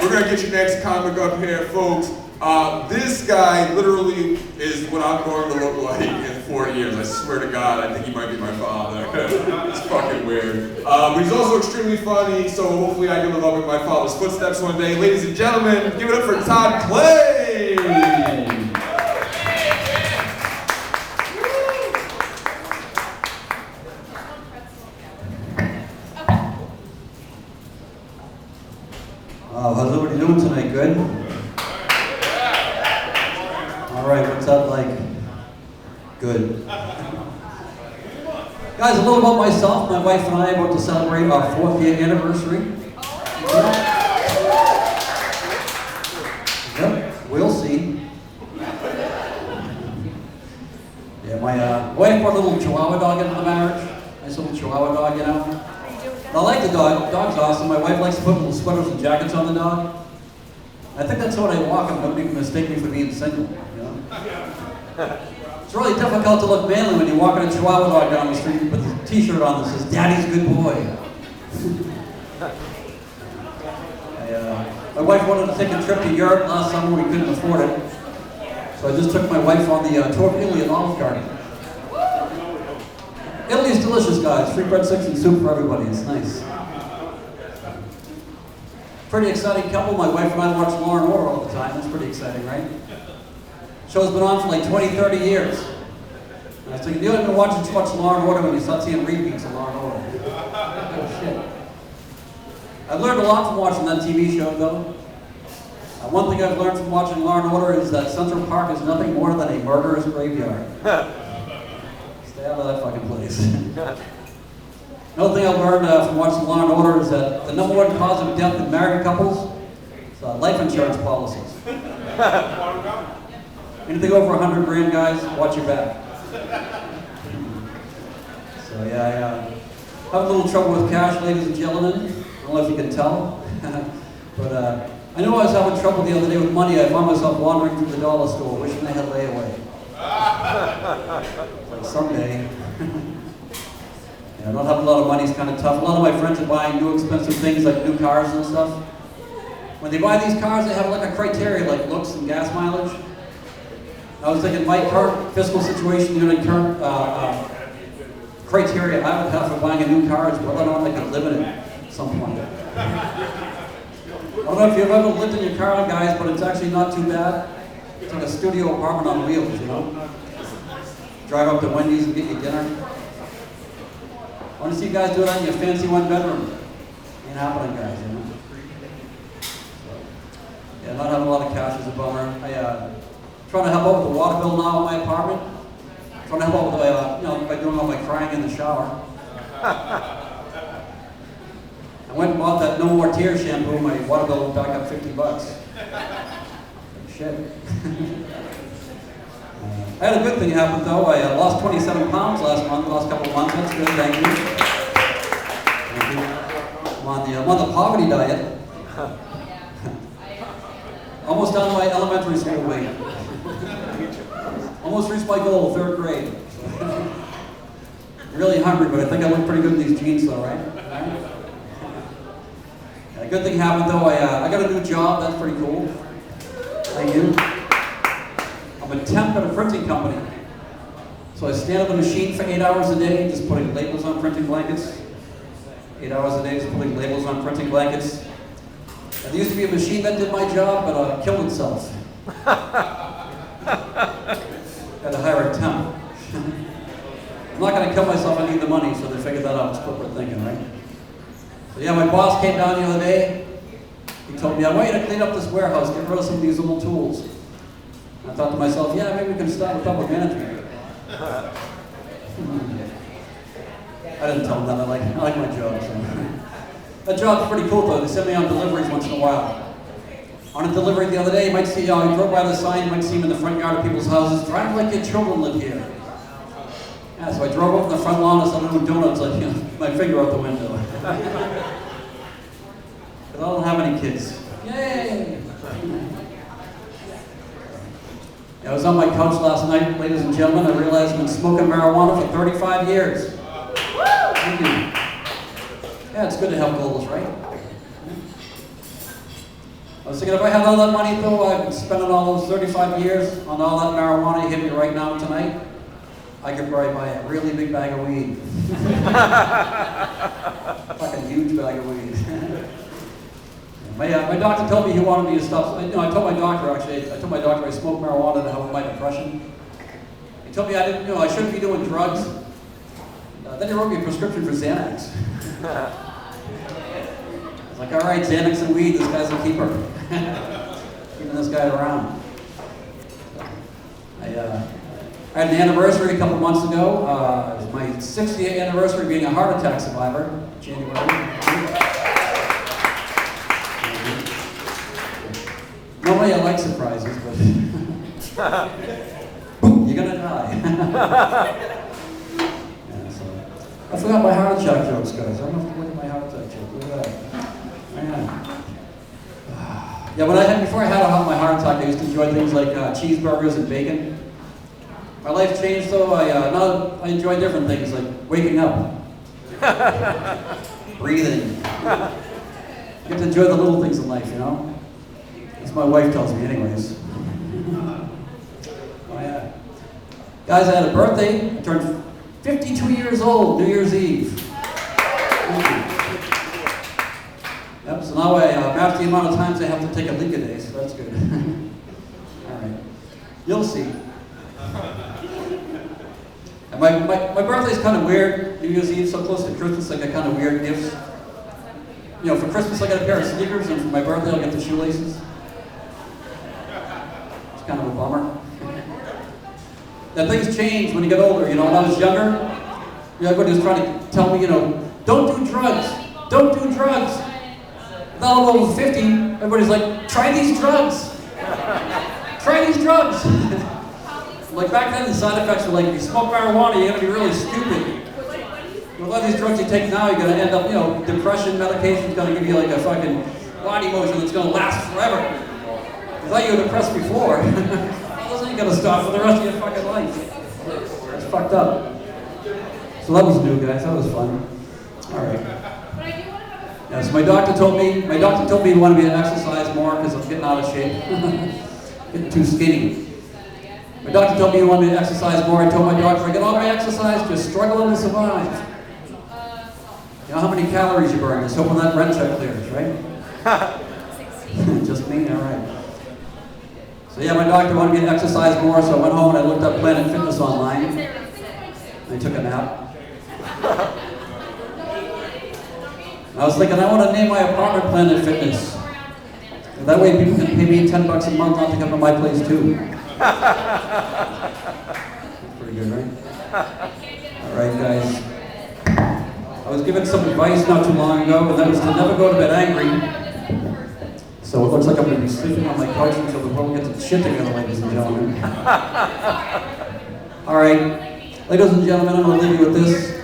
We're gonna get your next comic up here, folks. This guy literally is what I'm going to look like in 4 years. I swear to God, I think he might be my father. It's fucking weird. But he's also extremely funny, so hopefully I can live up in my father's footsteps one day. Ladies and gentlemen, give it up for Todd Clay! How's everybody doing tonight? Good? All right, what's that like? Good. Guys, a little about myself. My wife and I are about to celebrate our 4th year anniversary. Yep, we'll see. Yeah, my wife brought a little Chihuahua dog into the marriage. Nice little Chihuahua dog, you know. I like the dog. The dog's awesome. My wife likes to put little sweaters and jackets on the dog. I think that's how I walk. I'm going to mistake me for being single. You know? It's really difficult to look manly when you're walking a Chihuahua dog down the street with a T-shirt on that says "Daddy's a good boy." My wife wanted to take a trip to Europe last summer. We couldn't afford it, so I just took my wife on the tour of Italy and Olive Garden. Italy's delicious, guys. Free breadsticks and soup for everybody. It's nice. Pretty exciting couple. My wife and I watch Law and Order all the time. That's pretty exciting, right? Show's been on for like 20, 30 years. And I was thinking, you haven't been watching too much Law and Order when you start seeing repeats of Law and Order. Oh, shit. I've learned a lot from watching that TV show, though. One thing I've learned from watching Law and Order is that Central Park is nothing more than a murderer's graveyard. Stay out of that fucking place. Another thing I've learned from watching Law and Order is that the #1 cause of death in married couples is life insurance policies. Anything over 100 grand, guys, watch your back. So yeah, I have a little trouble with cash, ladies and gentlemen. I don't know if you can tell, but I knew I was having trouble the other day with money. I found myself wandering through the dollar store, wishing I had layaway. Like someday. Yeah, I don't have a lot of money, it's kind of tough. A lot of my friends are buying new expensive things like new cars and stuff. When they buy these cars, they have like a criteria like looks and gas mileage. I was thinking my current fiscal situation, current criteria I would have for buying a new car is whether or not I could live in it at some point. I don't know if you've ever lived in your car, guys, but it's actually not too bad. It's like a studio apartment on wheels, you know? Drive up to Wendy's and get your dinner. I want to see you guys do that in your fancy 1-bedroom. Ain't happening, guys, you know? So, yeah, not having a lot of cash is a bummer. Trying to help out with the water bill now in my apartment. Trying to help out with by doing all my crying in the shower. I went and bought that No More Tears shampoo. My water bill went back up $50. Shit. I had a good thing happen though. I lost 27 pounds last couple of months. That's good, thank you. Thank you. I'm on the poverty diet. Almost down to my elementary school weight. Almost reached my goal, 3rd grade. Really hungry, but I think I look pretty good in these jeans though, right? A good thing happened though. I got a new job. That's pretty cool. Thank you. I'm a temp at a printing company. So I stand at the machine for 8 hours a day, just putting labels on printing blankets. 8 hours a day, just putting labels on printing blankets. And there used to be a machine that did my job, but killed itself. Had to hire a temp. I'm not going to kill myself, I need the money, so they figured that out. It's what we're thinking, right? So yeah, my boss came down the other day. He told me, I want you to clean up this warehouse, get rid of some of these little tools. I thought to myself, yeah, maybe we can start with public management. I didn't tell him that. I like my job. So. That job's pretty cool though. They send me on deliveries once in a while. On a delivery the other day, you might see, I drove by the sign, you might see him in the front yard of people's houses, drive like your children live here. Yeah, so I drove up in the front lawn and started doing donuts, like, my finger out the window. Because I don't have any kids. Yay! I was on my couch last night, ladies and gentlemen. I realized I've been smoking marijuana for 35 years. Thank you. Yeah, it's good to have goals, right? I was thinking if I had all that money, Bill, I've been spending all those 35 years on all that marijuana you hit me right now tonight, I could probably buy a really big bag of weed. Fucking huge bag of weed. My doctor told me he wanted me to stop. I told my doctor actually. I told my doctor I smoked marijuana to help with my depression. He told me I shouldn't be doing drugs. Then he wrote me a prescription for Xanax. I was like, all right, Xanax and weed. This guy's a keeper. Keeping this guy around. I had an anniversary a couple months ago. It was my 60th anniversary being a heart attack survivor. January. Normally I like surprises, but boom, you're gonna die. Yeah, so. I forgot my heart attack jokes, guys. I don't have to look at my heart attack joke. Look at that. Yeah, before I had my heart attack, I used to enjoy things like cheeseburgers and bacon. My life changed though. Now I enjoy different things like waking up, breathing. You get to enjoy the little things in life, you know? As my wife tells me anyways. Oh yeah. Guys, I had a birthday. I turned 52 years old, New Year's Eve. Yep, so now I match the amount of times I have to take a leak a day, so that's good. All right. You'll see. And my birthday's kind of weird. New Year's Eve, so close to Christmas, I got kind of weird gifts. You know, for Christmas I got a pair of sneakers, and for my birthday I'll get the shoelaces. It's kind of a bummer. That things change when you get older. You know, when I was younger, everybody was trying to tell me, don't do drugs. Don't do drugs. Now I'm over 50, everybody's like, try these drugs. Try these drugs. Like back then, the side effects were like, if you smoke marijuana, you're gonna be really stupid. With a lot of these drugs you take now, you're gonna end up, depression medication's gonna give you like a fucking body motion that's gonna last forever. I thought you were depressed before. Those ain't gonna stop for the rest of your fucking life. That's fucked up. So that was new, guys. That was fun. All right. Yeah, so my doctor told me he wanted me to exercise more because I'm getting out of shape. Getting too skinny. My doctor told me he wanted me to exercise more. I told my doctor, I get all my exercise, just struggling to survive. You know how many calories you burn? Just hoping that rent check clears, right? 16. Just me? All right. So yeah, my doctor wanted me to exercise more, so I went home and I looked up Planet Fitness online. I took a nap. I was thinking, I want to name my apartment Planet Fitness. And that way people can pay me $10 a month not to come to my place too. That's pretty good, right? All right, guys. I was given some advice not too long ago, and that was to never go to bed angry. So it looks like I'm going to be sleeping on my couch until the world gets its shit together, ladies and gentlemen. All right. Ladies and gentlemen, I'm going to leave you with this.